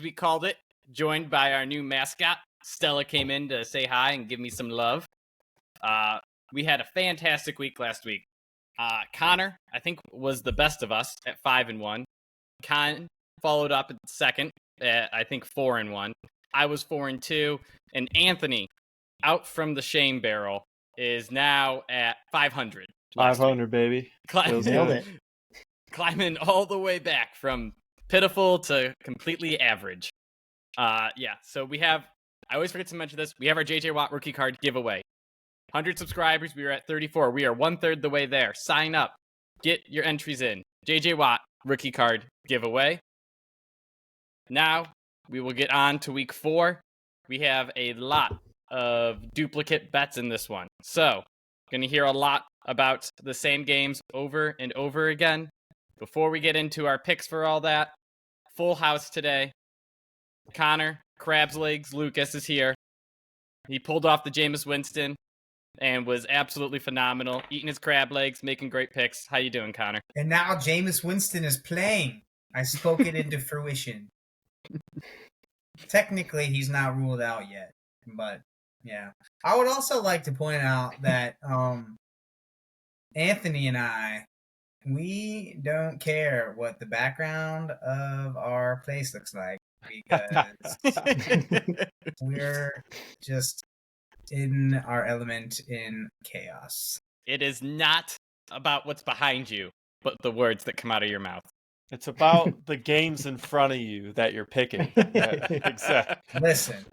we called it, joined by our new mascot. Stella came in to say hi and give me some love. We had a fantastic week last week. Connor, I think, was the best of us at 5-1. Con followed up at second at, I think, 4-1. I was 4-2. And Anthony, out from the shame barrel, is now at 500. 500, baby. Nailed it. Climbing all the way back from pitiful to completely average. So we have, I always forget to mention this, we have our JJ Watt rookie card giveaway. 100 subscribers, we are at 34. We are 1/3 the way there. Sign up. Get your entries in. JJ Watt rookie card giveaway. Now, we will get on to week 4. We have a lot of duplicate bets in this one. So, going to hear a lot about the same games over and over again. Before we get into our picks for all that, full house today. Connor, Crab's Legs, Lucas is here. He pulled off the Jameis Winston and was absolutely phenomenal. Eating his crab legs, making great picks. How you doing, Connor? And now Jameis Winston is playing. I spoke it into fruition. Technically, he's not ruled out yet, but yeah. I would also like to point out that Anthony and I, we don't care what the background of our place looks like because we're just in our element in chaos. It is not about what's behind you, but the words that come out of your mouth. It's about the games in front of you that you're picking. Exactly. Listen,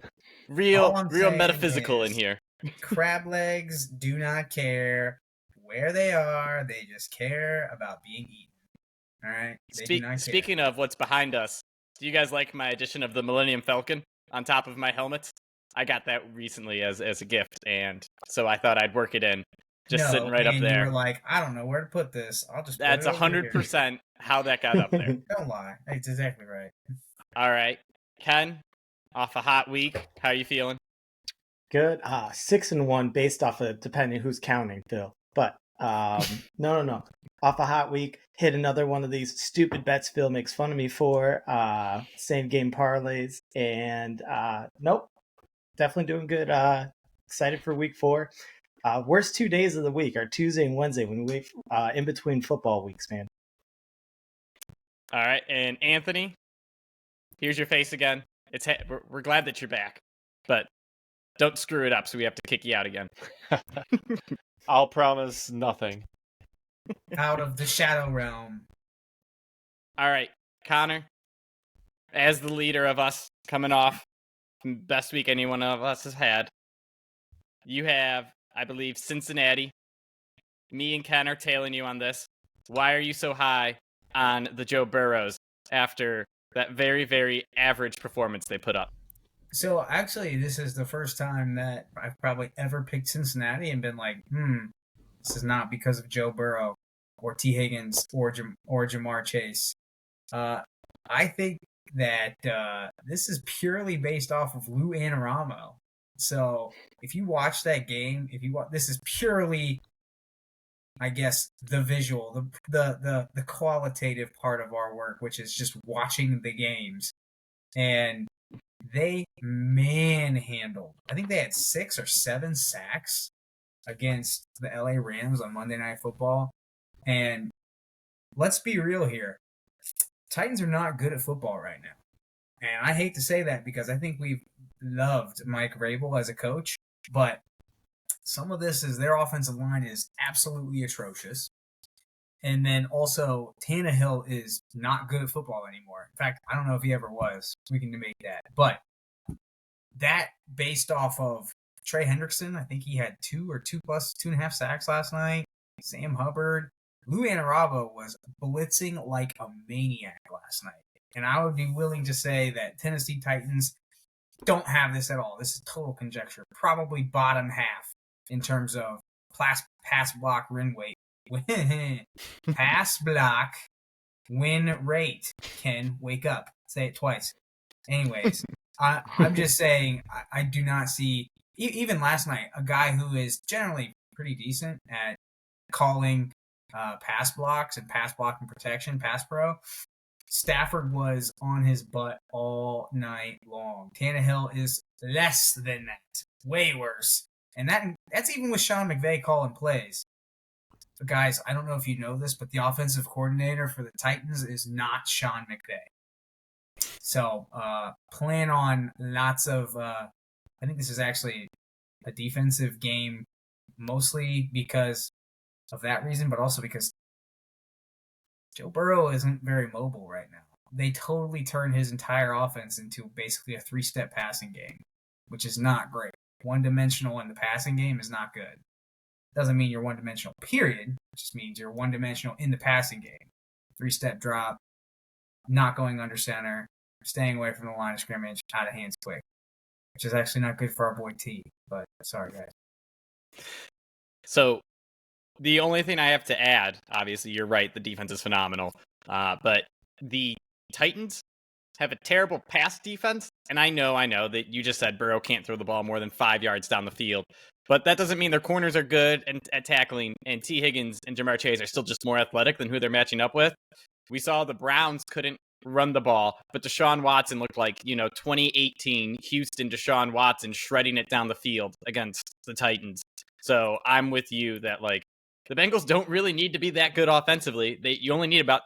Real all I'm saying metaphysical in is here. crab legs do not care where they are. They just care about being eaten. All right? They do not care. Speaking of what's behind us, do you guys like my addition of the Millennium Falcon on top of my helmet? I got that recently as a gift, and so I thought I'd work it in. Just sitting right up there. You were like, I don't know where to put this. I'll just put That's it over here. 100% how that got up there. Don't lie. That's exactly right. All right. Ken, off a hot week, how are you feeling? Good. 6-1 based off of depending who's counting, Phil. But no. Off a hot week, hit another one of these stupid bets Phil makes fun of me for. Same game parlays, and nope, definitely doing good. Excited for week 4. Worst 2 days of the week are Tuesday and Wednesday when we in between football weeks, man. All right, and Anthony, here's your face again. We're glad that you're back, but don't screw it up, so we have to kick you out again. I'll promise nothing. Out of the shadow realm. All right, Connor, as the leader of us, coming off best week any one of us has had, you have, I believe, Cincinnati. Me and Ken are tailing you on this. Why are you so high on the Joe Burrows after that very, very average performance they put up? So actually, this is the first time that I've probably ever picked Cincinnati and been like, this is not because of Joe Burrow or T. Higgins or Jamar Chase. I think that this is purely based off of Lou Anarumo. So if you watch that game, this is purely, I guess, the visual, the qualitative part of our work, which is just watching the games. And they manhandled. I think they had 6 or 7 sacks against the LA Rams on Monday Night Football. And let's be real here. Titans are not good at football right now. And I hate to say that because I think we've loved Mike Vrabel as a coach, but some of this is their offensive line is absolutely atrocious. And then also, Tannehill is not good at football anymore. In fact, I don't know if he ever was. We can debate that. But that based off of Trey Hendrickson, I think he had 2.5 sacks last night. Sam Hubbard. Lou Anarumo was blitzing like a maniac last night. And I would be willing to say that Tennessee Titans don't have this at all. This is total conjecture. Probably bottom half in terms of pass block win rate. Pass block win rate. Ken, wake up. Say it twice. Anyways, I'm just saying I do not see, even last night, a guy who is generally pretty decent at calling pass blocks and pass blocking protection, pass pro. Stafford was on his butt all night long. Tannehill is less than that, way worse, and that's even with Sean McVay calling plays. But guys, I don't know if you know this, but the offensive coordinator for the Titans is not Sean McVay. So plan on lots of. I think this is actually a defensive game, mostly because of that reason, but also because Joe Burrow isn't very mobile right now. They totally turned his entire offense into basically a 3-step passing game, which is not great. One-dimensional in the passing game is not good. Doesn't mean you're one-dimensional, period. It just means you're one-dimensional in the passing game. 3-step drop, not going under center, staying away from the line of scrimmage, out of hands quick, which is actually not good for our boy T, but sorry, guys. So the only thing I have to add, obviously, you're right, the defense is phenomenal, but the Titans have a terrible pass defense, and I know that you just said Burrow can't throw the ball more than 5 yards down the field, but that doesn't mean their corners are good at tackling, and T. Higgins and Jamar Chase are still just more athletic than who they're matching up with. We saw the Browns couldn't run the ball, but Deshaun Watson looked like, 2018 Houston Deshaun Watson shredding it down the field against the Titans. So I'm with you that, the Bengals don't really need to be that good offensively. You only need about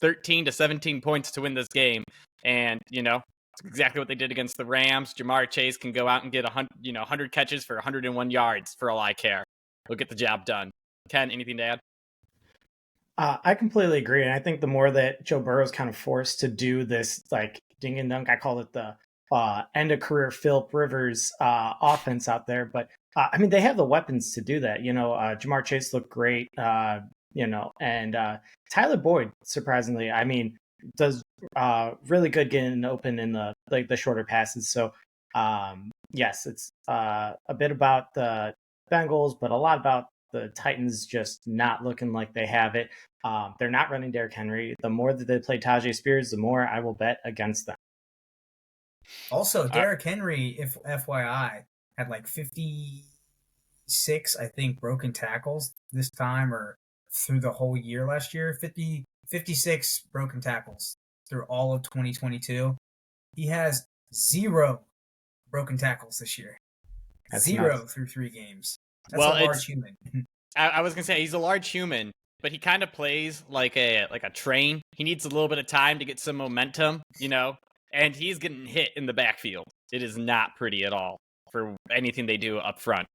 13 to 17 points to win this game. And, it's exactly what they did against the Rams. Jamar Chase can go out and get 100 catches for 101 yards for all I care. He'll get the job done. Ken, anything to add? I completely agree. And I think the more that Joe Burrow's kind of forced to do this, ding and dunk, I call it the end of career Philip Rivers offense out there. But they have the weapons to do that. Jamar Chase looked great, and Tyler Boyd, surprisingly, does really good getting open in the shorter passes. So, yes, it's a bit about the Bengals, but a lot about the Titans just not looking like they have it. They're not running Derrick Henry. The more that they play Tajay Spears, the more I will bet against them. Also, Derrick Henry, if FYI, had 56, I think, broken tackles this time or through the whole year last year. 56 broken tackles through all of 2022. He has 0 broken tackles this year. That's 0 nuts. Through 3 games. That's a large human. I was going to say, he's a large human, but he kind of plays like a train. He needs a little bit of time to get some momentum, and he's getting hit in the backfield. It is not pretty at all for anything they do up front.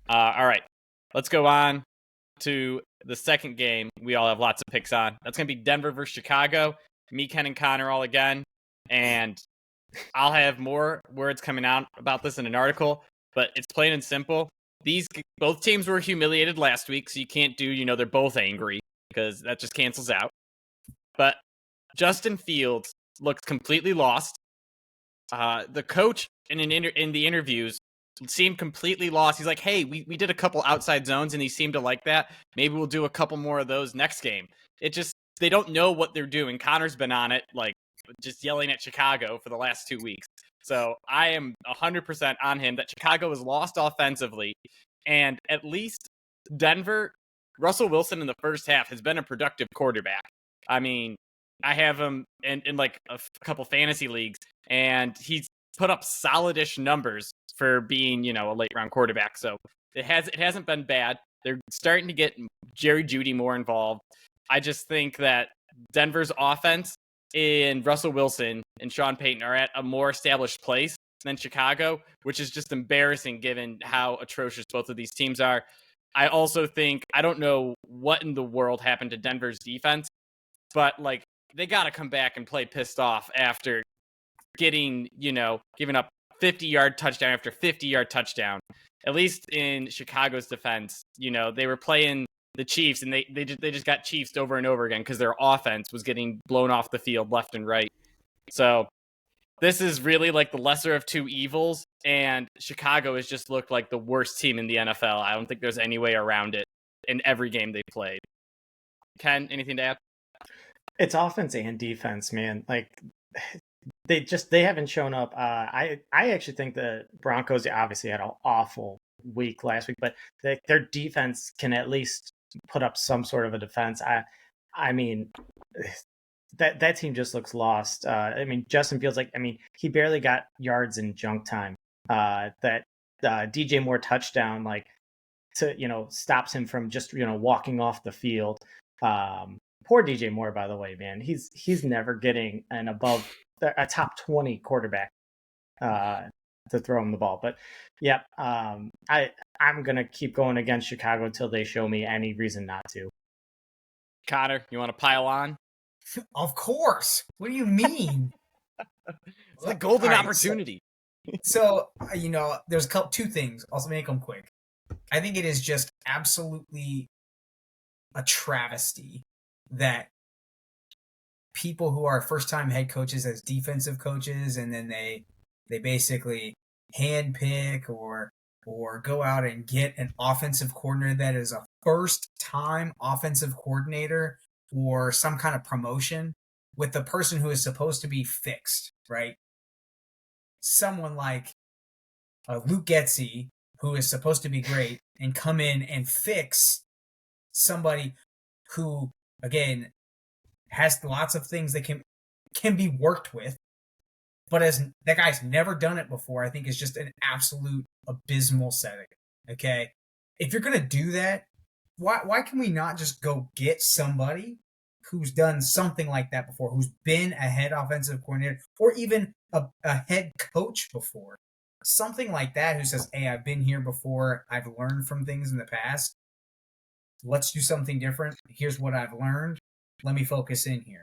All right, let's go on to the second game we all have lots of picks on. That's going to be Denver versus Chicago. Me, Ken, and Connor all again. And I'll have more words coming out about this in an article, but it's plain and simple. Both teams were humiliated last week, so you can't do, they're both angry because that just cancels out. But Justin Fields looked completely lost. The coach in the interviews seemed completely lost. He's like, hey, we did a couple outside zones and he seemed to like that. Maybe we'll do a couple more of those next game. They don't know what they're doing. Connor's been on it, just yelling at Chicago for the last 2 weeks. So I am 100% on him that Chicago is lost offensively. And at least Denver, Russell Wilson in the first half has been a productive quarterback. I have him in a couple fantasy leagues, and he's put up solid-ish numbers for being, a late-round quarterback. So it hasn't been bad. They're starting to get Jerry Jeudy more involved. I just think that Denver's offense and Russell Wilson and Sean Payton are at a more established place than Chicago, which is just embarrassing given how atrocious both of these teams are. I also think, I don't know what in the world happened to Denver's defense, but they got to come back and play pissed off after giving up 50-yard touchdown after 50-yard touchdown. At least in Chicago's defense, they were playing the Chiefs, and they just got Chiefs over and over again because their offense was getting blown off the field left and right. So this is really the lesser of two evils, and Chicago has just looked like the worst team in the NFL. I don't think there's any way around it in every game they played. Ken, anything to add? It's offense and defense, man. They haven't shown up. I actually think the Broncos obviously had an awful week last week, but their defense can at least put up some sort of a defense. that team just looks lost. I mean, Justin Fields, he barely got yards in junk time. That DJ Moore touchdown, stops him from just walking off the field. Poor DJ Moore, by the way, man. He's never getting a top 20 quarterback to throw him the ball. But yeah, I'm gonna keep going against Chicago until they show me any reason not to. Connor, you want to pile on? Of course. What do you mean? It's the golden All right, opportunity. So there's two things. I'll make them quick. I think it is just absolutely a travesty that people who are first-time head coaches as defensive coaches, and then they basically handpick or go out and get an offensive coordinator that is a first-time offensive coordinator or some kind of promotion with the person who is supposed to be fixed, right? Someone like Luke Getsy, who is supposed to be great, and come in and fix somebody who, again, has lots of things that can be worked with, but as that guy's never done it before, I think is just an absolute abysmal setting. Okay, if you're gonna do that, why can we not just go get somebody who's done something like that before, who's been a head offensive coordinator or even a head coach before? Something like that, who says, hey, I've been here before, I've learned from things in the past, let's do something different, here's what I've learned, let me focus in here.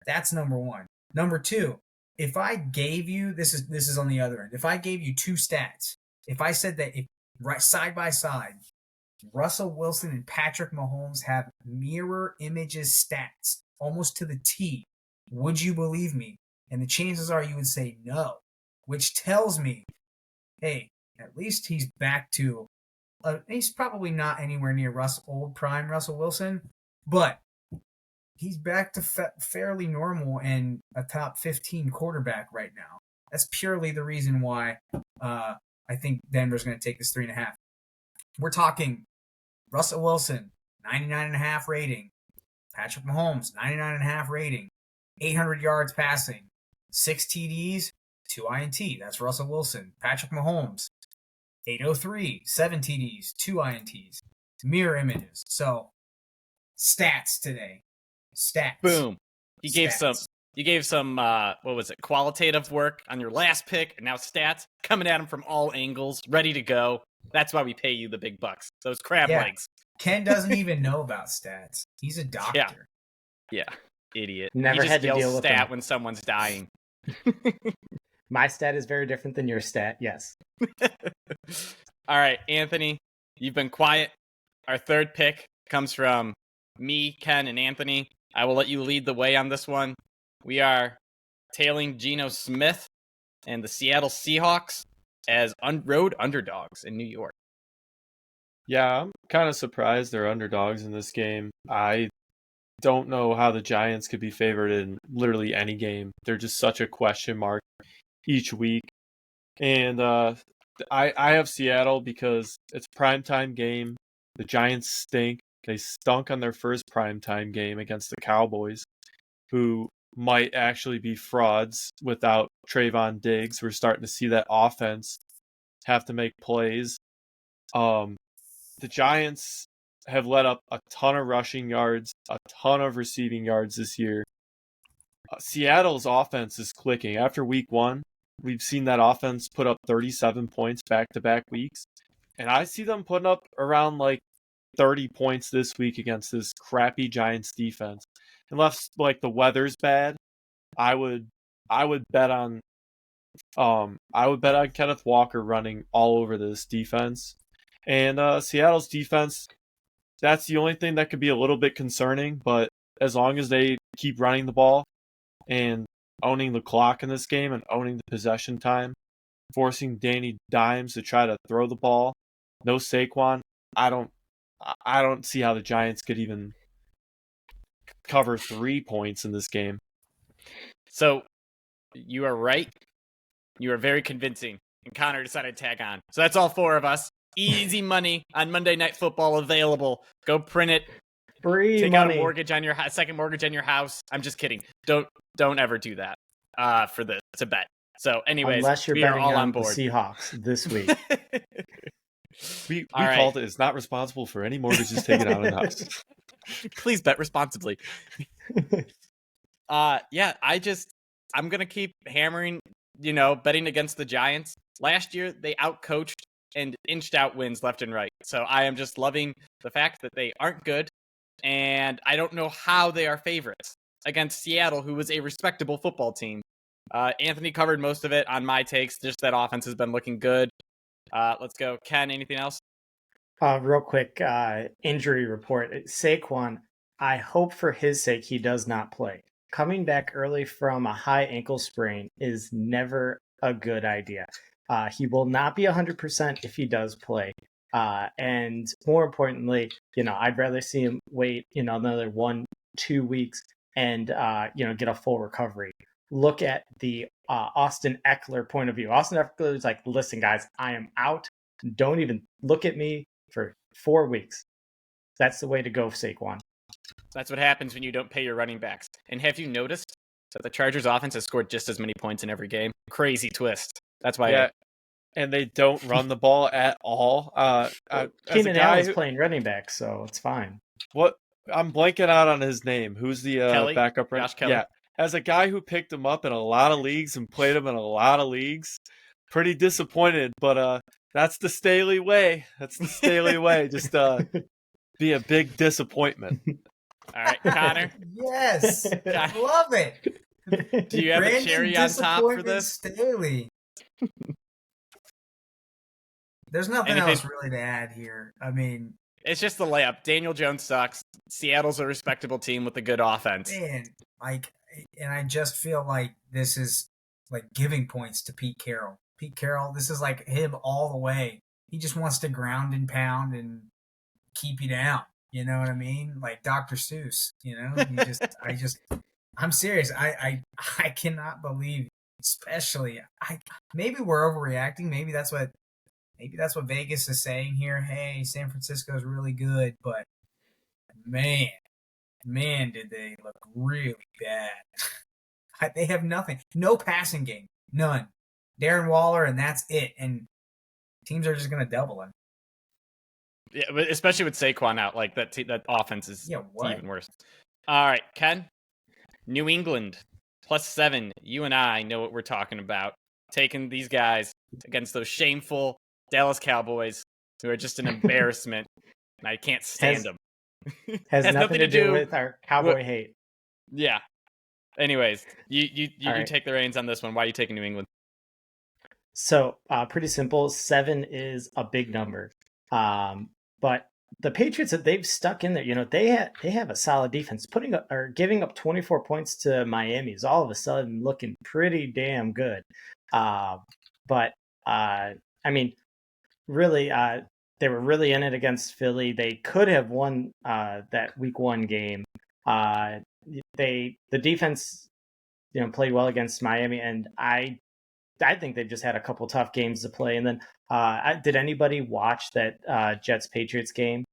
That's number one. Number two, if I gave you, this is on the other end, if I gave you two stats, if I said that right side by side, Russell Wilson and Patrick Mahomes have mirror images stats, almost to the T, would you believe me? And the chances are you would say no, which tells me, hey, at least he's back to, he's probably not anywhere near old prime Russell Wilson, but he's back to fairly normal and a top 15 quarterback right now. That's purely the reason why I think Denver's going to take this 3.5. We're talking Russell Wilson, 99.5 rating. Patrick Mahomes, 99.5 rating. 800 yards passing. 6 TDs, 2 INT. That's Russell Wilson. Patrick Mahomes, 803, 7 TDs, 2 INTs. Mirror images. So, stats today. Stats. Boom. You gave some what was it, qualitative work on your last pick, and now stats coming at him from all angles, ready to go. That's why we pay you the big bucks. Those crab legs. Ken doesn't even know about stats. He's a doctor. Yeah. Idiot. Never had to deal with stat them. when someone's dying. My stat is very different than your stat, yes. All right, Anthony, you've been quiet. Our third pick comes from me, Ken, and Anthony. I will let you lead the way on this one. We are tailing Geno Smith and the Seattle Seahawks as road underdogs in New York. Yeah, I'm kind of surprised they're underdogs in this game. I don't know how the Giants could be favored in literally any game. They're just such a question mark each week. And I have Seattle because it's a primetime game. The Giants stink. They stunk on their first primetime game against the Cowboys, who might actually be frauds without Trayvon Diggs. We're starting to see that offense have to make plays. The Giants have let up a ton of rushing yards, a ton of receiving yards this year. Seattle's offense is clicking. After week one, we've seen that offense put up 37 points back-to-back weeks. And I see them putting up around 30 points this week against this crappy Giants defense. Unless the weather's bad, I would bet on Kenneth Walker running all over this defense. And Seattle's defense, that's the only thing that could be a little bit concerning, but as long as they keep running the ball and owning the clock in this game and owning the possession time, forcing Danny Dimes to try to throw the ball, no Saquon, I don't see how the Giants could even cover 3 points in this game. So, you are right. You are very convincing. And Connor decided to tag on. So that's all 4 of us. Easy money on Monday Night Football available. Go print it. Free Take out money. a mortgage on your second mortgage on your house. I'm just kidding. Don't ever do that for this to bet. So, anyways, Unless you're we are betting all on on the board. Seahawks this week. We All right. called it. It's not responsible for any mortgages taken out in the house. Please bet responsibly. Yeah, I'm gonna keep hammering, betting against the Giants. Last year they outcoached and inched out wins left and right. So I am just loving the fact that they aren't good, and I don't know how they are favorites against Seattle, who was a respectable football team. Anthony covered most of it on my takes. Just that offense has been looking good. Let's go, Ken. Anything else? Real quick, injury report. Saquon, I hope for his sake he does not play. Coming back early from a high ankle sprain is never a good idea. He will not be 100% if he does play. And more importantly, I'd rather see him wait, another 1-2 weeks and, get a full recovery. Look at the Austin Eckler point of view. Austin Eckler is like, listen, guys, I am out. Don't even look at me for 4 weeks. That's the way to go, Saquon. That's what happens when you don't pay your running backs. And have you noticed that the Chargers offense has scored just as many points in every game? Crazy twist. That's why. Yeah, and they don't run the ball at all. Keenan Allen's playing running back, so it's fine. What? I'm blanking out on his name. Who's the backup? Josh Kelly. Yeah, as a guy who picked him up in a lot of leagues and played him in a lot of leagues, pretty disappointed. But that's the Staley way. That's the Staley way. Just be a big disappointment. All right, Connor. Yes, I love it. Do you have a cherry on top for Disappointment this? Staley. There's nothing else really to add here. I mean, it's just the layup. Daniel Jones sucks. Seattle's a respectable team with a good offense. Man, and I just feel like this is like giving points to Pete Carroll. Pete Carroll, this is like him all the way. He just wants to ground and pound and keep you down. You know what I mean? Like Dr. Seuss, I'm serious. I cannot believe, especially, maybe we're overreacting. Maybe that's what Vegas is saying here. Hey, San Francisco is really good, but man, did they look really bad. They have nothing. No passing game. None. Darren Waller, and that's it. And teams are just going to double him. Yeah, but especially with Saquon out, like that offense is even worse. All right, Ken. New England +7. You and I know what we're talking about. Taking these guys against those shameful Dallas Cowboys who are just an embarrassment, and I can't stand them. Has nothing to do with our Cowboy hate. Yeah. Anyways, you right. take the reins on this one. Why are you taking New England? So pretty simple. 7 is a big number. But the Patriots, they've stuck in there. They have a solid defense. Giving up 24 points to Miami is all of a sudden looking pretty damn good. But I mean, really, they were really in it against Philly. They could have won that Week 1 game. The defense, played well against Miami, and I think they just had a couple tough games to play. And then, did anybody watch that Jets-Patriots game?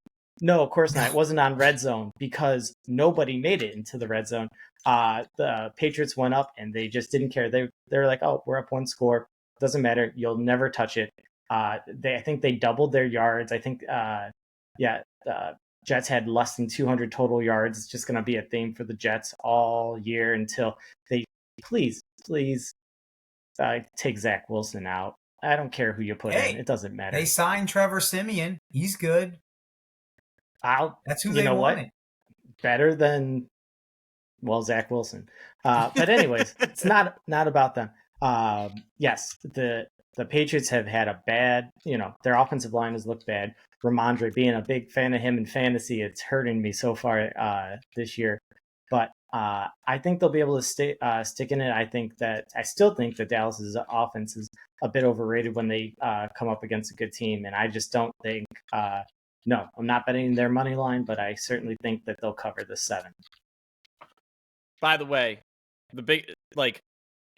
No, of course not. It wasn't on Red Zone because nobody made it into the Red Zone. The Patriots went up and they just didn't care. They were like, "Oh, we're up 1 score. Doesn't matter. You'll never touch it." I think they doubled their yards. I think, Jets had less than 200 total yards. It's just going to be a theme for the Jets all year until they please take Zach Wilson out. I don't care who you put in. It doesn't matter. They signed Trevor Siemian. He's good. That's who they wanted. Better than, Zach Wilson. But anyways, it's not about them. Yes, the Patriots have had a bad, their offensive line has looked bad. Ramondre, being a big fan of him in fantasy, it's hurting me so far this year. But I think they'll be able to stick in it. I still think that Dallas's offense is a bit overrated when they come up against a good team. And I just don't think, no, I'm not betting their money line, but I certainly think that they'll cover the 7. By the way, the big,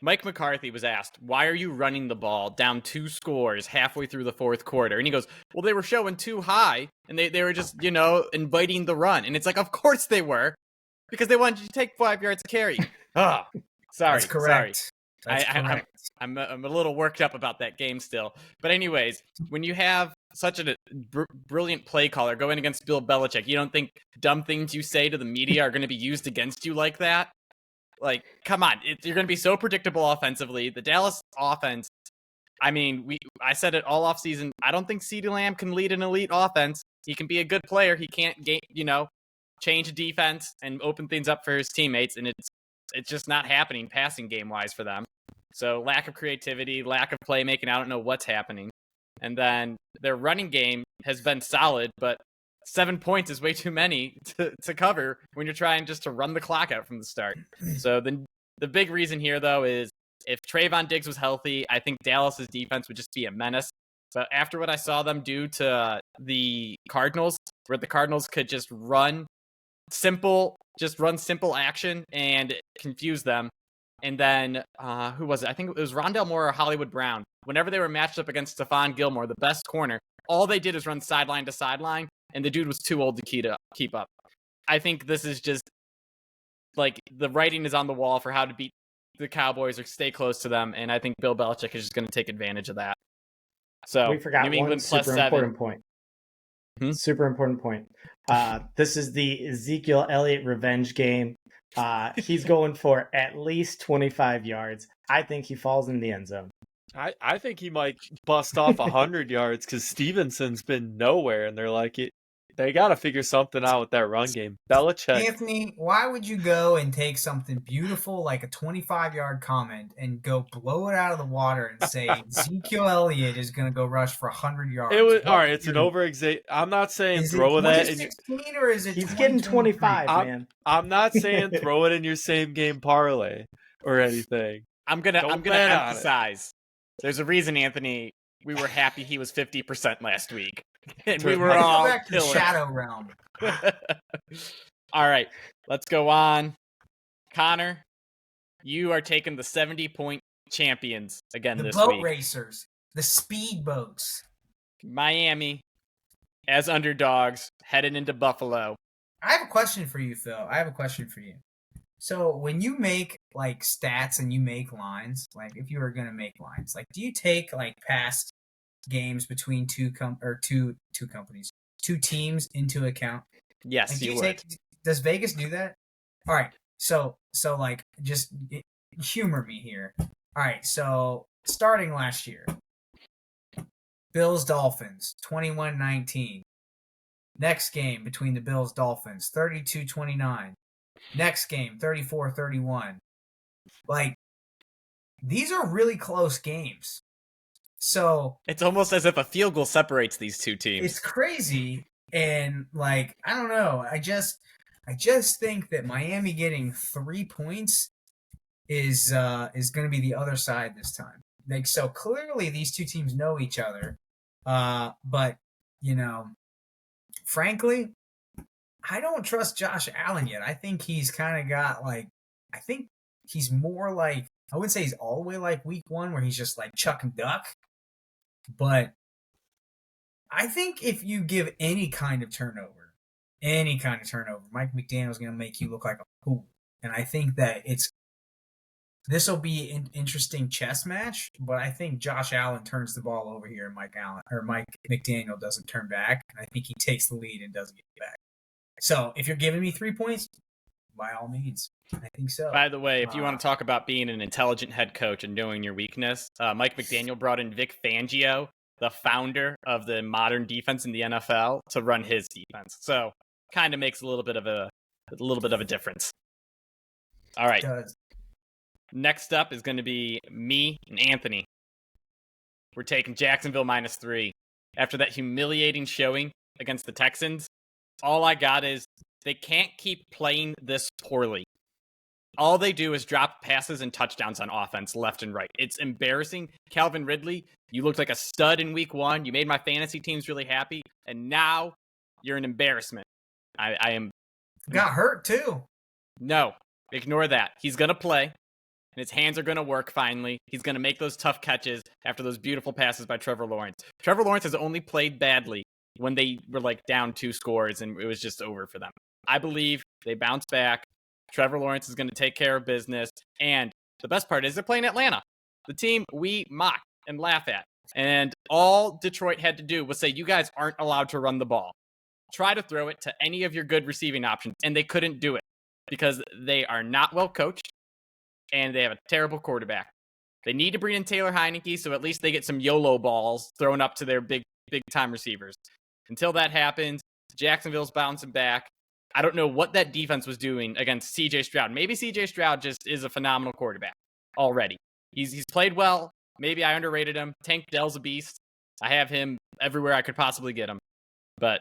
Mike McCarthy was asked, why are you running the ball down 2 scores halfway through the fourth quarter? And he goes, well, they were showing too high, and they were just, inviting the run. And it's like, of course they were, because they wanted you to take 5 yards to carry. Sorry. That's correct. Sorry. That's correct. I'm a little worked up about that game still. But anyways, when you have such a brilliant play caller going against Bill Belichick, you don't think dumb things you say to the media are going to be used against you like that? Like, come on. You're going to be so predictable offensively. The Dallas offense, I said it all off season. I don't think CeeDee Lamb can lead an elite offense. He can be a good player. He can't, change a defense and open things up for his teammates. And it's just not happening passing game-wise for them. So lack of creativity, lack of playmaking. I don't know what's happening. And then their running game has been solid, but 7 points is way too many to cover when you're trying just to run the clock out from the start. So the big reason here, though, is if Trayvon Diggs was healthy, I think Dallas's defense would just be a menace. But after what I saw them do to the Cardinals, where the Cardinals could just run simple action and confuse them. And then, who was it? I think it was Rondale Moore or Hollywood Brown. Whenever they were matched up against Stephon Gilmore, the best corner, all they did is run sideline to sideline, and the dude was too old to keep up. I think this is just, like, the writing is on the wall for how to beat the Cowboys or stay close to them, and I think Bill Belichick is just going to take advantage of that. So, we forgot New England one plus super 7. important point. Super important point. This is the Ezekiel Elliott revenge game. He's going for at least 25 yards. I think he falls in the end zone. I think he might bust off 100 yards because Stevenson's been nowhere, and they're like, they got to figure something out with that run game. Belichick. Anthony, why would you go and take something beautiful like a 25-yard comment and go blow it out of the water and say Ezekiel Elliott is going to go rush for 100 yards? All right, it's an over-exaggerate. I'm not saying throw that. Is it 2016 or is it He's getting 25, 2023? man. I'm not saying throw it in your same game parlay or anything. I'm gonna Don't bet on it. emphasize. There's a reason, Anthony. We were happy he was 50% last week, and we Let's were Let's all go back to the killing. Shadow Realm. All right, let's go on. Connor, you are taking the 70-point champions again The this boat week. racers, the speed boats. Miami as underdogs heading into Buffalo. I have a question for you, Phil. So when you make like stats and you make lines, like if you were gonna make lines, like do you take like past games between two teams into account? Yes, Like, you would. Does Vegas do that? All right. So like just humor me here. All right. So starting last year, Bills Dolphins 21-19. Next game between the Bills Dolphins 32-29. Next game 34-31. Like these are really close games. So It's almost as if a field goal separates these two teams. it's crazy, and like I don't know. I just think that Miami getting 3 points is going to be the other side this time. Like so clearly these two teams know each other, but frankly, I don't trust Josh Allen yet. I think he's kind of got like I think he's more like I wouldn't say he's all the way like week 1 where he's just like chuck and duck. But I think if you give any kind of turnover, Mike McDaniel's going to make you look like a fool. And I think that this will be an interesting chess match, but I think Josh Allen turns the ball over here and Mike McDaniel doesn't turn back. And I think he takes the lead and doesn't get it back. So if you're giving me 3 points, by all means, I think so. By the way, if you want to talk about being an intelligent head coach and knowing your weakness, Mike McDaniel brought in Vic Fangio, the founder of the modern defense in the NFL, to run his defense. So kind of makes a little bit of a difference. All right. Next up is going to be me and Anthony. We're taking Jacksonville -3. After that humiliating showing against the Texans, all I got is they can't keep playing this poorly. All they do is drop passes and touchdowns on offense left and right. It's embarrassing. Calvin Ridley, you looked like a stud in week 1. You made my fantasy teams really happy. And now you're an embarrassment. I am... Got hurt too. No, ignore that. He's going to play. and his hands are going to work finally. He's going to make those tough catches after those beautiful passes by Trevor Lawrence. Trevor Lawrence has only played badly when they were like down 2 scores and it was just over for them. I believe they bounce back. Trevor Lawrence is going to take care of business. And the best part is they're playing Atlanta, the team we mock and laugh at. And all Detroit had to do was say, you guys aren't allowed to run the ball. Try to throw it to any of your good receiving options. And they couldn't do it because they are not well coached and they have a terrible quarterback. They need to bring in Taylor Heineke so at least they get some YOLO balls thrown up to their big time receivers. Until that happens, Jacksonville's bouncing back. I don't know what that defense was doing against CJ Stroud. Maybe CJ Stroud just is a phenomenal quarterback already. He's played well. Maybe I underrated him. Tank Dell's a beast. I have him everywhere I could possibly get him. But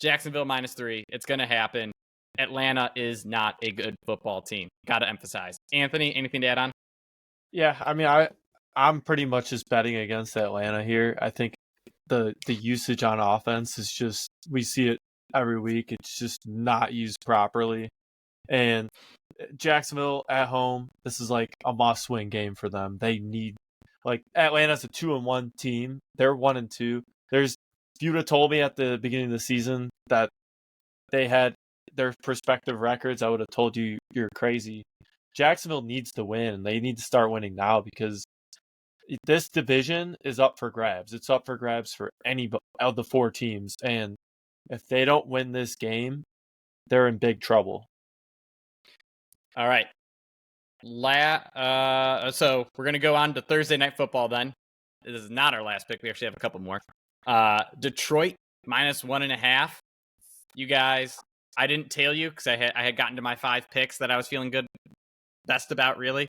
Jacksonville -3. It's going to happen. Atlanta is not a good football team. Got to emphasize. Anthony, anything to add on? Yeah, I mean, I'm pretty much just betting against Atlanta here. I think the usage on offense is just, we see it every week. It's just not used properly. And Jacksonville at home, this is like a must-win game for them. They need, like, Atlanta's a 2-1 team. They're 1-2. If you'd have told me at the beginning of the season that they had their prospective records, I would have told you you're crazy. Jacksonville needs to win. They need to start winning now because this division is up for grabs. It's up for grabs for any of the 4 teams. And if they don't win this game, they're in big trouble. All right. So we're going to go on to Thursday Night Football then. This is not our last pick. We actually have a couple more. Detroit -1.5. You guys, I didn't tell you because I had gotten to my 5 picks that I was feeling best about, really.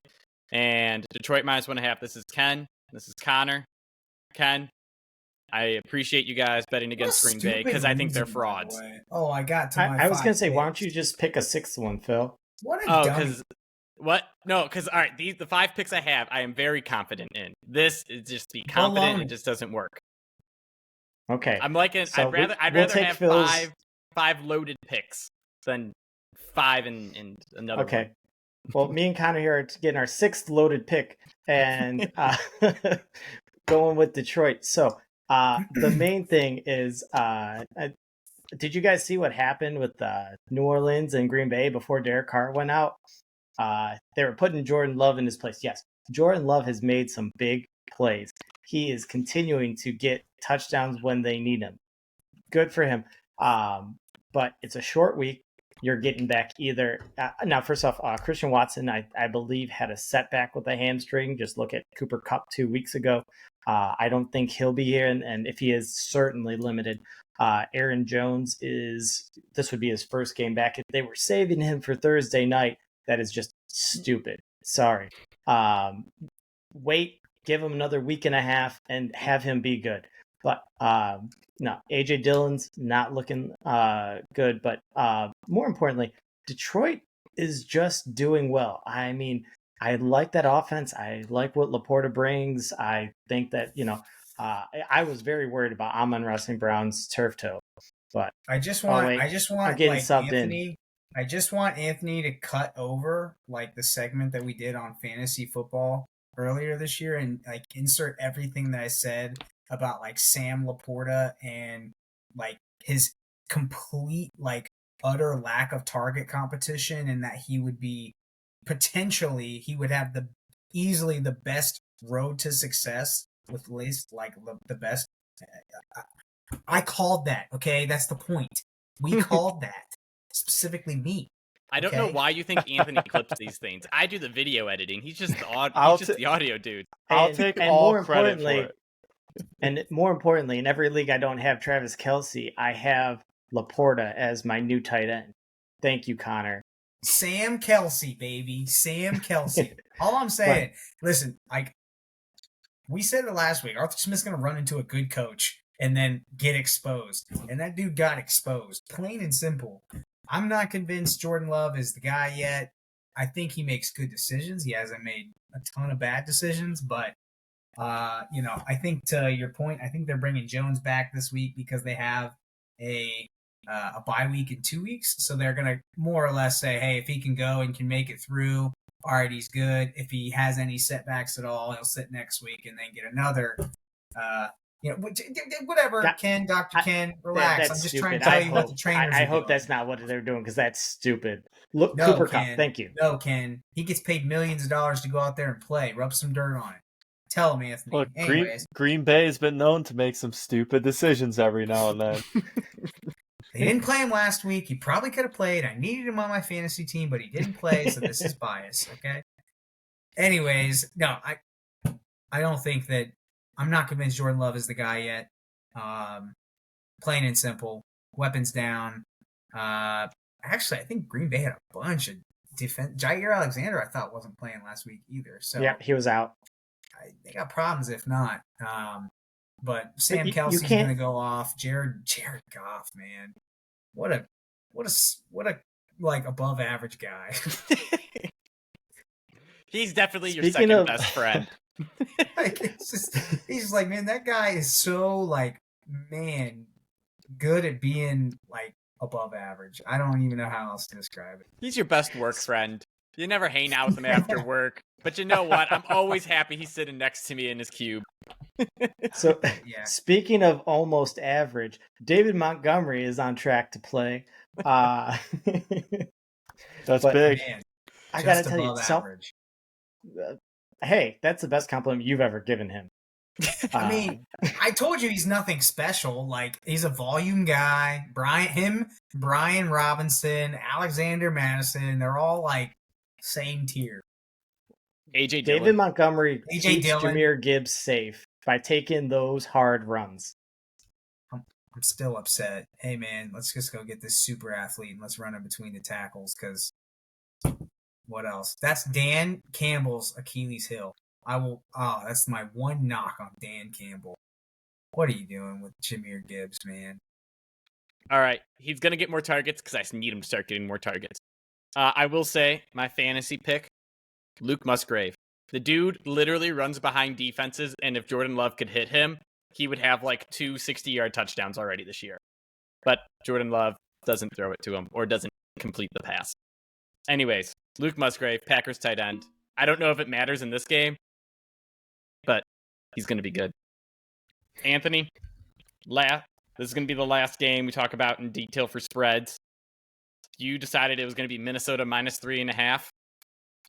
And Detroit -1.5. This is Ken. This is Connor. Ken, I appreciate you guys betting against Green Bay because I think they're frauds. Oh, I got to my I was going to say, picks. why don't you just pick a 6th one, Phil? What a dummy. Because what? No, because all right, the 5 picks I have, I am very confident in. This is just be confident. Baloney. It just doesn't work. Okay. I'm liking. So I'd we'll rather take have Phil's- five loaded picks than 5 and another. Okay. One. Well, me and Connor here are getting our 6th loaded pick and going with Detroit. So the main thing is, did you guys see what happened with New Orleans and Green Bay before Derek Carr went out? They were putting Jordan Love in his place. Yes, Jordan Love has made some big plays. He is continuing to get touchdowns when they need him. Good for him. But it's a short week. You're getting back either now. First off, Christian Watson, I believe, had a setback with a hamstring. Just look at Cooper Kupp 2 weeks ago. I don't think he'll be here, and if he is, certainly limited. Aaron Jones this would be his first game back. If they were saving him for Thursday night, that is just stupid. Sorry. Wait, give him another week and a half, and have him be good. But no, AJ Dillon's not looking good. But more importantly, Detroit is just doing well. I mean, I like that offense. I like what Laporta brings. I think that, I was very worried about Amon-Ra St. Brown's turf toe. But I just want getting like subbed Anthony. I just want Anthony to cut over like the segment that we did on fantasy football earlier this year and like insert everything that I said about like Sam Laporta and like his complete like utter lack of target competition, and that he would be potentially he would have easily the best road to success with least like the best. I called that. Okay, that's the point. We called that, specifically me. I don't know why you think Anthony clips these things. I do the video editing. He's just the audio dude. I'll take all credit for it. And more importantly, in every league I don't have Travis Kelce, I have Laporta as my new tight end. Thank you, Connor. Sam Kelce, baby. Sam Kelce. All I'm saying, listen, we said it last week. Arthur Smith's going to run into a good coach and then get exposed. And that dude got exposed. Plain and simple. I'm not convinced Jordan Love is the guy yet. I think he makes good decisions. He hasn't made a ton of bad decisions, but I think to your point, I think they're bringing Jones back this week because they have a bye week in 2 weeks. So they're going to more or less say, hey, if he can go and can make it through all right, he's good. If he has any setbacks at all, he'll sit next week and then get another. Whatever. Dr. Ken, relax. I'm just trying to tell you what the trainers. I hope that's not what they're doing because that's stupid. Look, no, Cooper Ken. Kupp, thank you. No, Ken. He gets paid millions of dollars to go out there and play. Rub some dirt on it. Tell him, Anthony. Look, Anyways, Green Bay has been known to make some stupid decisions every now and then. They didn't play him last week. He probably could have played. I needed him on my fantasy team, but he didn't play, so this is bias, okay? Anyways, no, I don't think that – I'm not convinced Jordan Love is the guy yet. Plain and simple. Weapons down. Actually, I think Green Bay had a bunch of defense. Jair Alexander, I thought, wasn't playing last week either. So yeah, he was out. They got problems if not. But Sam Kelsey's going to go off. Jared Goff, man, what a like above average guy. He's definitely your second best friend. Like he's like, man, that guy is so like, man, good at being like above average. I don't even know how else to describe it. He's your best work friend. You never hang out with him after work. But you know what? I'm always happy he's sitting next to me in his cube. So, Speaking of almost average, David Montgomery is on track to play. That's big. Man, I got to tell you, hey, that's the best compliment you've ever given him. I mean, I told you he's nothing special. Like, he's a volume guy. Brian Robinson, Alexander Madison, they're all like same tier. AJ David Dillon. Montgomery AJ keeps Dillon. Jahmyr Gibbs safe by taking those hard runs. I'm still upset. Hey, man, let's just go get this super athlete and let's run him between the tackles because what else? That's Dan Campbell's Achilles heel. That's my one knock on Dan Campbell. What are you doing with Jahmyr Gibbs, man? All right. He's going to get more targets because I need him to start getting more targets. I will say my fantasy pick, Luke Musgrave. The dude literally runs behind defenses, and if Jordan Love could hit him, he would have like 2 60-yard touchdowns already this year. But Jordan Love doesn't throw it to him or doesn't complete the pass. Anyways, Luke Musgrave, Packers tight end. I don't know if it matters in this game, but he's going to be good. Anthony, this is going to be the last game we talk about in detail for spreads. You decided it was going to be Minnesota -3.5.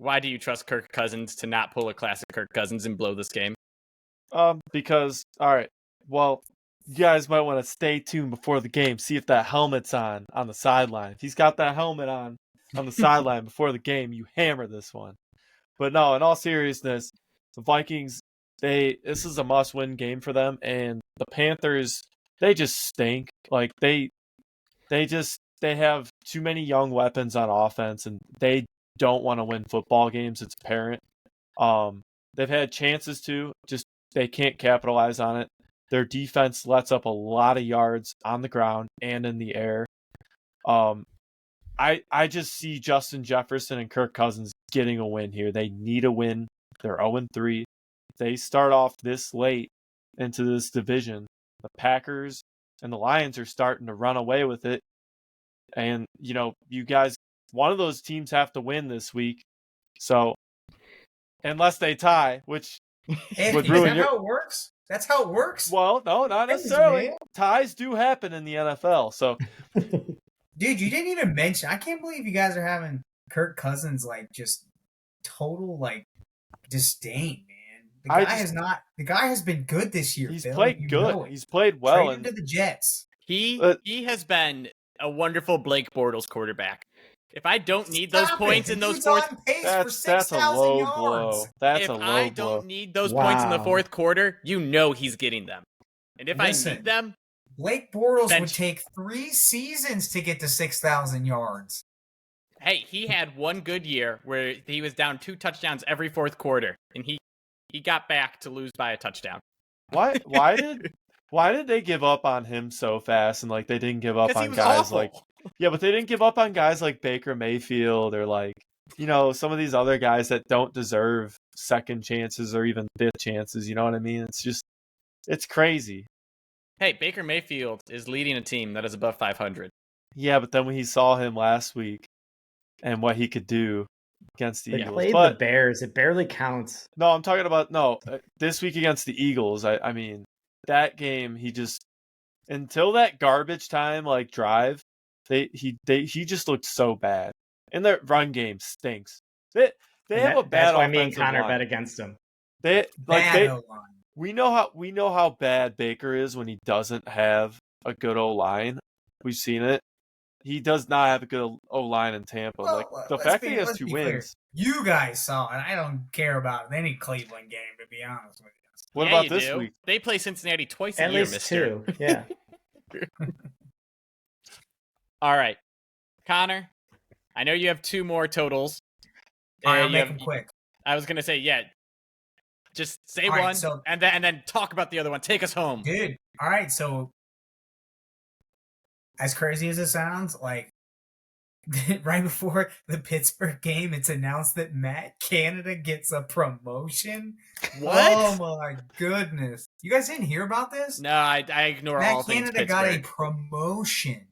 Why do you trust Kirk Cousins to not pull a classic Kirk Cousins and blow this game? Because, all right, well, you guys might want to stay tuned before the game, see if that helmet's on the sideline. If he's got that helmet on the sideline before the game, you hammer this one. But no, in all seriousness, the Vikings, this is a must-win game for them, and the Panthers, they just stink. Like, they have too many young weapons on offense, and they don't want to win football games. It's apparent. They've had chances to, just they can't capitalize on it. Their defense lets up a lot of yards on the ground and in the air. I just see Justin Jefferson and Kirk Cousins getting a win here. They need a win. They're 0-3. They start off this late into this division. The Packers and the Lions are starting to run away with it. And, you guys, one of those teams have to win this week. So, unless they tie, which would ruin how it works? That's how it works? Well, no, not necessarily. Ties do happen in the NFL. So, dude, you didn't even mention. I can't believe you guys are having Kirk Cousins like just total like disdain, man. The guy has been good this year. He's Phil. played good. He's played well. Trade him to the Jets. He has been a wonderful Blake Bortles quarterback. If I don't need those points in those fourth, that's a low blow. If I don't need those points in the fourth quarter, he's getting them. And if I need them, Blake Bortles would take 3 seasons to get to 6,000 yards. Hey, he had one good year where he was down 2 touchdowns every fourth quarter, and he got back to lose by a touchdown. Why did they give up on him so fast? And like they didn't give up on guys awful. like but they didn't give up on guys like Baker Mayfield or like some of these other guys that don't deserve second chances or even fifth chances. You know what I mean? It's crazy. Hey, Baker Mayfield is leading a team that is above 500. Yeah, but then when he saw him last week and what he could do, against the They Eagles. played the But Bears. It barely counts. no, I'm talking about this week against the Eagles. I mean, that game, he just until that garbage time like drive, he just looked so bad, and their run game stinks. They And have a bad that's why me and offensive Connor line. bet against him. Bad O-line. We know how bad Baker is when he doesn't have a good O line. We've seen it. He does not have a good O line in Tampa. Well, the let's fact be- that he has let's 2 be clear. wins. You guys saw it. I don't care about any Cleveland game, to be honest with you. What Yeah, about you this do. week? They play Cincinnati twice a At year, least mister. 2. Yeah. All right. Connor, I know you have 2 more totals. All right, Uh, I'll you make have- them quick. I was gonna say, yeah. Just say All right, one so- and then talk about the other one. Take us home. Dude, all right, so as crazy as it sounds, like right before the Pittsburgh game, it's announced that Matt Canada gets a promotion. What? Oh my goodness. You guys didn't hear about this? No, I ignore all Matt things Canada got a Pittsburgh. promotion.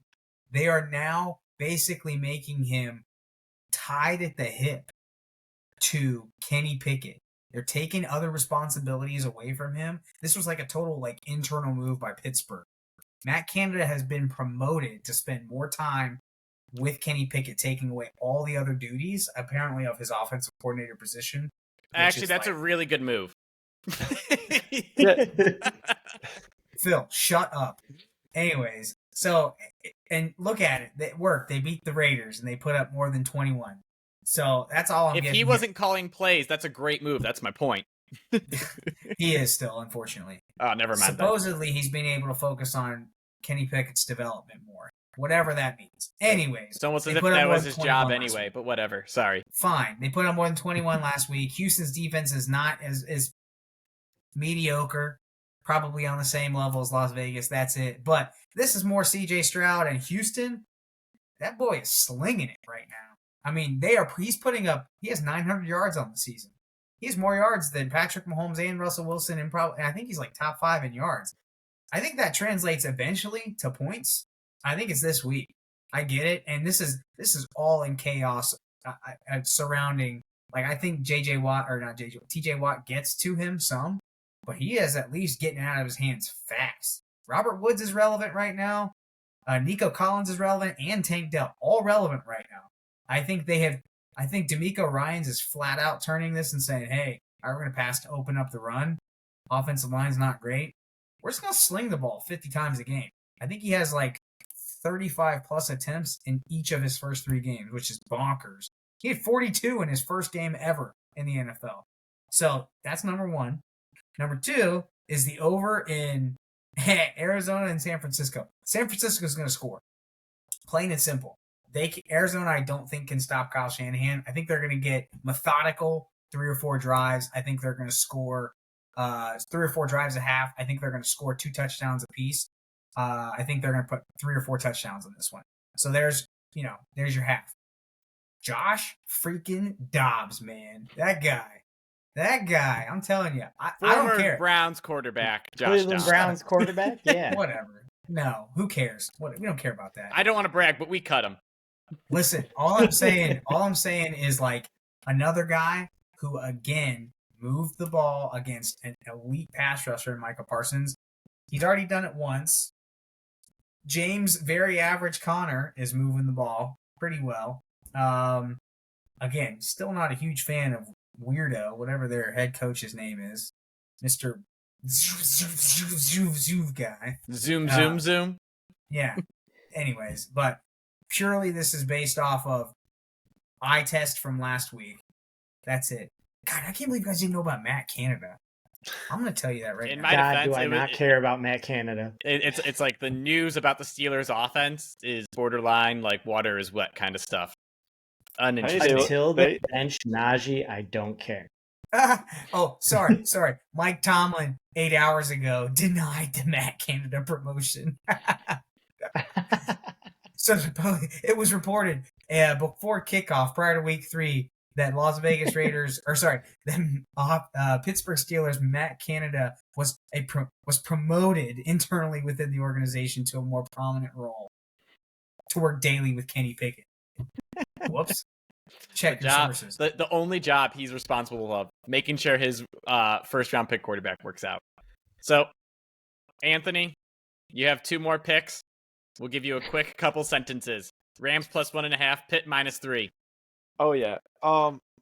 They are now basically making him tied at the hip to Kenny Pickett. They're taking other responsibilities away from him. This was like a total like internal move by Pittsburgh. Matt Canada has been promoted to spend more time with Kenny Pickett, taking away all the other duties, apparently, of his offensive coordinator position. which Actually, is that's a like- really good move. Phil, shut up. Anyways, so, and look at it. It worked. They beat the Raiders, and they put up more than 21. So that's all I'm If getting. he wasn't calling plays, that's a great move. That's my point. He is still, unfortunately. Oh, never mind. that. Supposedly, he's been able to focus on Kenny Pickett's development more. Whatever that means. Anyways, It's almost they as if put up that more was than his job 21 last anyway, week. but whatever. Sorry. Fine. They put up more than 21 last week. Houston's defense is not as mediocre, probably on the same level as Las Vegas. That's it. But this is more CJ Stroud and Houston. That boy is slinging it right now. I mean, he's putting up, he has 900 yards on the season. He has more yards than Patrick Mahomes and Russell Wilson, and I think he's like top 5 in yards. I think that translates eventually to points. I think it's this week. I get it, and this is all in chaos surrounding. Like, I think TJ Watt gets to him some, but he is at least getting it out of his hands fast. Robert Woods is relevant right now. Nico Collins is relevant, and Tank Dell all relevant right now. I think D'Amico Ryans is flat out turning this and saying, "Hey, we're going to pass to open up the run. Offensive line's not great. We're just going to sling the ball 50 times a game." I think he has like 35 plus attempts in each of his first 3 games, which is bonkers. He had 42 in his first game ever in the NFL. So that's number 1. Number 2 is the over in Arizona and San Francisco. San Francisco is going to score. Plain and simple. Arizona, I don't think, can stop Kyle Shanahan. I think they're going to get methodical 3 or 4 drives. I think they're going to score 3 or 4 drives a half. I think they're going to score 2 touchdowns apiece. I think they're going to put 3 or 4 touchdowns on this one. So there's your half. Josh freaking Dobbs, man. That guy. I'm telling you, I don't Former care. Browns quarterback, Josh Cleveland Dobbs. Browns quarterback? Yeah. Whatever. No, who cares? We don't care about that. I don't want to brag, but we cut him. Listen, all I'm saying is like another guy who again moved the ball against an elite pass rusher in Micah Parsons. He's already done it once. James, very average Connor, is moving the ball pretty well. Again, still not a huge fan of Weirdo, whatever their head coach's name is, Mr. Zoom guy. Zoom. Yeah. Anyways, but purely this is based off of eye test from last week. That's it. God, I can't believe you guys didn't know about Matt Canada. I'm going to tell you that right In now. my God, defense, do I it was- not care about Matt Canada. It's like the news about the Steelers' offense is borderline like water is wet kind of stuff. Uninteresting. Until they- they bench Najee, I don't care. Oh, sorry. Mike Tomlin, 8 hours ago, denied the Matt Canada promotion. So it was reported before kickoff, prior to week 3, that Las Vegas Raiders, the Pittsburgh Steelers, Matt Canada was promoted internally within the organization to a more prominent role to work daily with Kenny Pickett. Whoops. Check your job, sources. the only job he's responsible of, making sure his first round pick quarterback works out. So, Anthony, you have 2 more picks. We'll give you a quick couple sentences. Rams plus 1.5, Pitt -3. Oh yeah.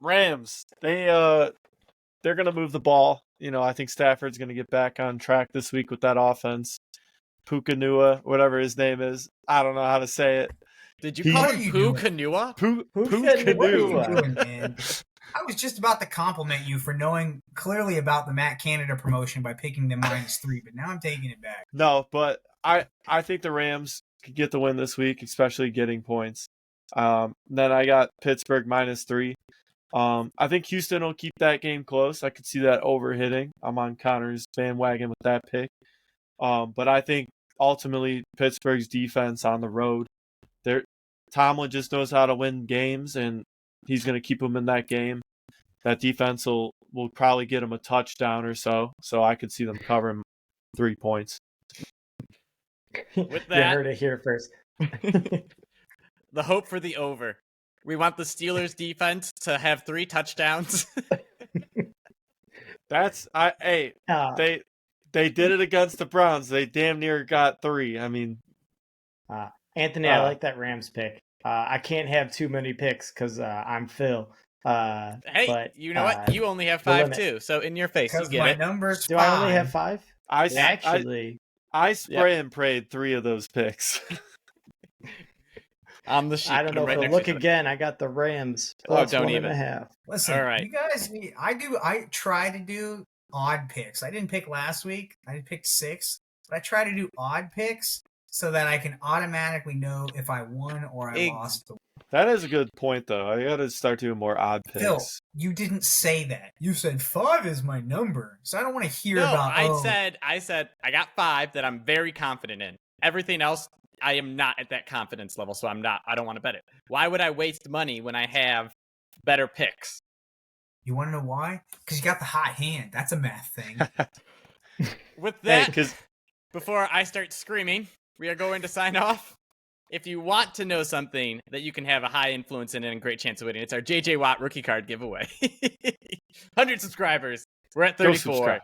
Rams. They're gonna move the ball. I think Stafford's gonna get back on track this week with that offense. Pukanua, whatever his name is. I don't know how to say it. Did you call What are him you Poo doing? Kanua? What are you Pukanua. doing, man? I was just about to compliment you for knowing clearly about the Matt Canada promotion by picking the -3, but now I'm taking it back. No, but I think the Rams could get the win this week, especially getting points. Then I got Pittsburgh -3. I think Houston will keep that game close. I could see that overhitting. I'm on Connor's bandwagon with that pick. But I think ultimately Pittsburgh's defense on the road, Tomlin just knows how to win games, and he's going to keep them in that game. That defense will probably get him a touchdown or so. So I could see them covering 3 points. With You that, heard it here first. the hope for the over. We want the Steelers defense to have 3 touchdowns. Hey, they did it against the Browns. They damn near got 3. I mean, Anthony, I like that Rams pick. I can't have too many picks because I'm Phil. Hey, but, you know what? You only have the 5 limit. too. So in your face, you Because get my it. number's Do 5. I only have 5? I Actually, spray and prayed 3 of those picks. On the sheet. I don't put 'em know. right If next look to each other. again, I got the Rams Oh, plus don't 1.5. Listen, All right. you guys need. I try to do odd picks. I didn't pick last week. I picked 6, but I try to do odd picks so that I can automatically know if I won or I lost. That is a good point, though. I got to start doing more odd picks. Phil, you didn't say that. You said 5 is my number, so I don't want to hear No, about. I said I got 5 that I'm very confident in. Everything else, I am not at that confidence level, so I don't want to bet it. Why would I waste money when I have better picks? You want to know why? Because you got the hot hand. That's a math thing. With Hey, that, because before I start screaming, we are going to sign off. If you want to know something that you can have a high influence in and a great chance of winning, it's our JJ Watt rookie card giveaway. 100 subscribers. We're at Go 34. subscribe.